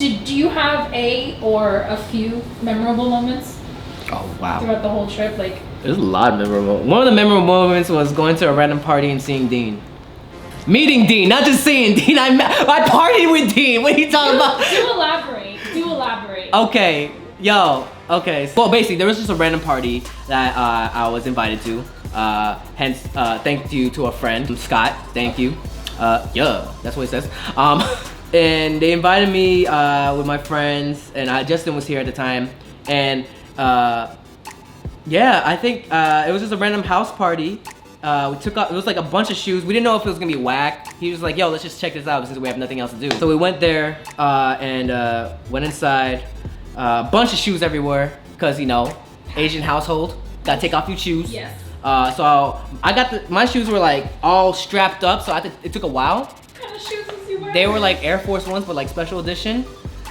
Do you have a or a few memorable moments? Oh wow. Throughout the whole trip, like there's a lot of memorable. One of the memorable moments was going to a random party and seeing Dean. Meeting Dean, not just seeing Dean. I partied with Dean. What are you talking about? Do elaborate. Do elaborate. Okay, yo. Okay. Well, basically, there was just a random party that I was invited to. Hence, thank you to a friend, Scott. Thank you. Yeah, that's what it says. And they invited me with my friends, and Justin was here at the time, and yeah, I think it was just a random house party. We took out, it was like a bunch of shoes. We didn't know if it was gonna be whack. He was like, yo, let's just check this out since we have nothing else to do. So we went there and went inside. A bunch of shoes everywhere, cause you know, Asian household, gotta take off your shoes. Yes. So I got my shoes were like all strapped up, so it took a while. What kind of shoes was you wearing? They were like Air Force Ones, but like special edition.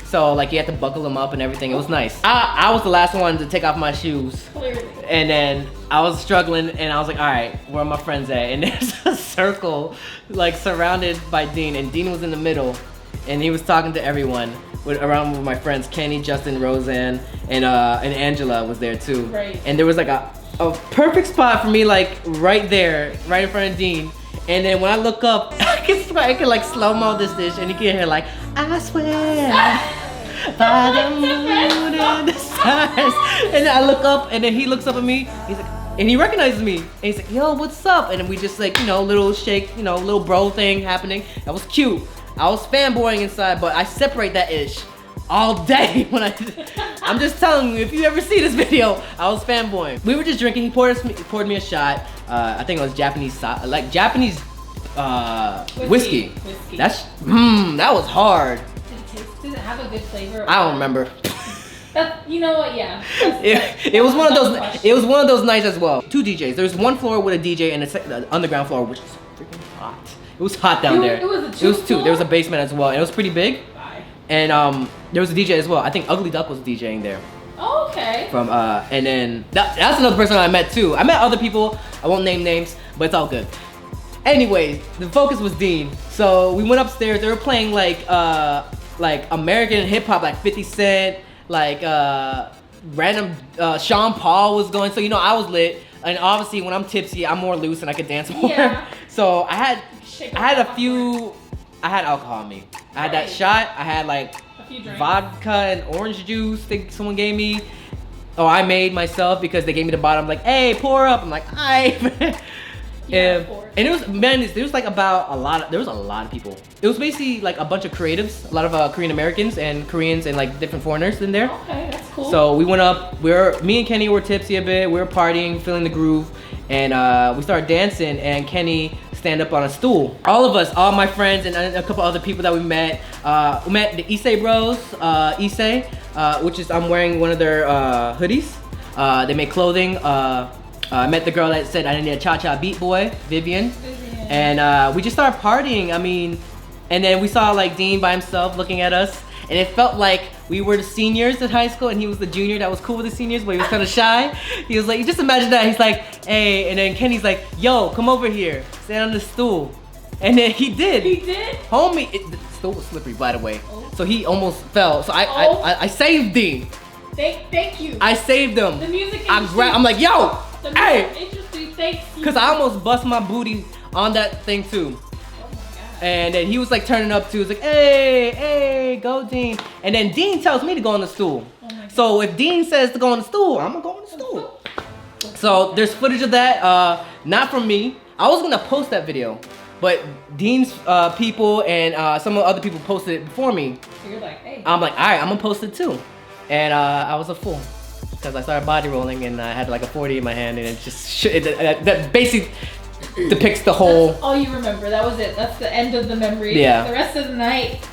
So like you had to buckle them up and everything. It was nice. I was the last one to take off my shoes. Clearly. And then I was struggling and I was like, all right, where are my friends at? And there's a circle like surrounded by Dean, and Dean was in the middle and he was talking to everyone around with my friends, Kenny, Justin, Roseanne, and Angela was there too. Right. And there was like a perfect spot for me, like right there, right in front of Dean. And then when I look up, I can like slow-mo this dish, and you can hear like, I swear by the moon and the stars. And then I look up, and then he looks up at me, he's like, and he recognizes me. And he's like, yo, what's up? And then we just like, you know, little shake, you know, little bro thing happening. That was cute. I was fanboying inside, but I separate that ish all day when I'm just telling you, if you ever see this video, I was fanboying. We were just drinking, he poured me a shot. I think it was Japanese whiskey. That was hard. Did it have a good flavor? I don't remember. You know what? Yeah. It was one of those. It was one of those nights as well. 2 DJs. There's one floor with a DJ and the underground floor, which is freaking hot. It was hot down there. It was two. There was a basement as well, and it was pretty big. And there was a DJ as well. I think Ugly Duck was DJing there. Oh, okay. From and then that's another person I met too. I met other people. I won't name names, but it's all good. Anyway, the focus was Dean. So we went upstairs. They were playing like American hip hop, like 50 Cent, like random Sean Paul was going. So you know I was lit. And obviously when I'm tipsy, I'm more loose and I could dance more. Yeah. So I had alcohol on me. I had that shot. I had like vodka and orange juice that someone gave me. Oh, I made myself because they gave me the bottle. I'm like, hey, pour up. I'm like, hi. Yeah, and it was, man, there was like there was a lot of people. It was basically like a bunch of creatives, a lot of Korean Americans and Koreans and like different foreigners in there. Okay, that's cool. So we went up, me and Kenny were tipsy a bit, we were partying, feeling the groove, and we started dancing, and Kenny stand up on a stool. All of us, all my friends and a couple other people that we met the Issei Bros, Issei, which is, I'm wearing one of their hoodies. They make clothing. I met the girl that said I need a cha-cha beat boy, Vivian. And we just started partying, I mean, and then we saw like Dean by himself looking at us, and it felt like we were the seniors at high school and he was the junior that was cool with the seniors, but he was kind of shy. He was like, just imagine that, he's like, hey, and then Kenny's like, yo, come over here, stand on the stool. And then he did. He did? Homie, the stool was slippery, by the way. Oh. So he almost fell, so I saved Dean. Thank you. I saved him. The music industry. I'm like, yo, hey! Interesting, thank you. Cause I almost bust my booty on that thing too. Oh my God. And then he was like turning up too. He was like, hey, go Dean. And then Dean tells me to go on the stool. Oh my God. So if Dean says to go on the stool, I'm gonna go on the stool. So there's footage of that, not from me. I was gonna post that video, but Dean's people and some other people posted it before me. So you're like, hey. I'm like, all right, I'm gonna post it too. And I was a fool. Because I started body rolling and I had like a 40 in my hand, and it just that basically depicts the whole. That's all you remember. That was it. That's the end of the memory. Yeah. The rest of the night,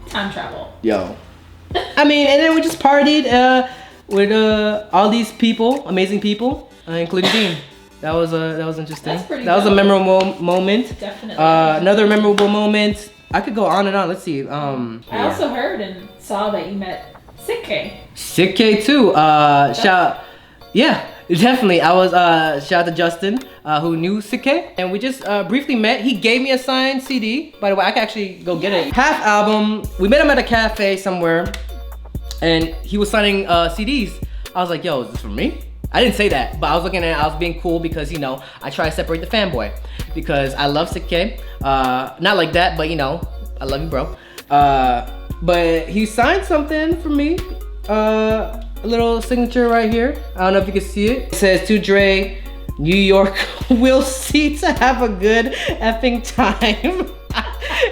time travel. Yo. I mean, and then we just partied with all these people, amazing people, including Dean. That was interesting. That's pretty that was a memorable moment. Definitely. Another memorable moment. I could go on and on. Let's see. I also heard and saw that you met Sik-k. Sik-k too. Yeah. Definitely. I was shout out to Justin, who knew Sik-k, and we just briefly met. He gave me a signed CD. By the way, I can actually go get it. Half album. We met him at a cafe somewhere, and he was signing CDs. I was like, yo, is this for me? I didn't say that, but I was looking at it, I was being cool because, you know, I try to separate the fanboy because I love Sik-k. Not like that, but you know, I love you, bro. But he signed something for me. A little signature right here. I don't know if you can see it. It says, to Dre, New York, we'll see to have a good effing time.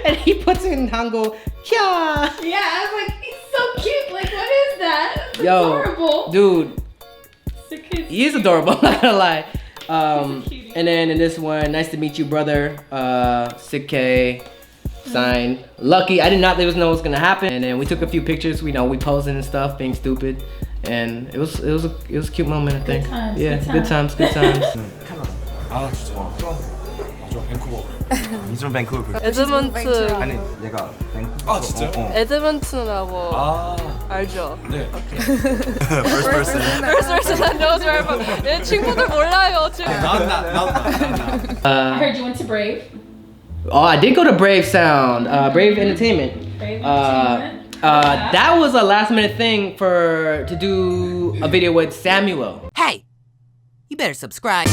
And he puts it in Hangul, kya. Yeah, I was like, he's so cute. Like, what is that? That's Yo, adorable. Dude, Sik-k. he is adorable, I'm not gonna lie. He's a cutie. And then in this one, nice to meet you, brother. Sik-k, signed. Lucky, I did not think it was gonna happen. And then we took a few pictures, we posing and stuff, being stupid. And it was a cute moment, I think. Good times, yeah, good times. good times. 아 진짜 저 밴쿠버 이전 밴쿠버 에드먼트 아니 얘가 밴쿠버 아 진짜? 에드먼트라고 아 알죠? 네 First person knows where I'm 얘 친구들 몰라요 지금. 나온다 I heard you went to Brave. Oh, I did go to Brave Sound, Brave Entertainment. Brave Entertainment. That was a last minute thing to do a video with Samuel. Hey, you better subscribe.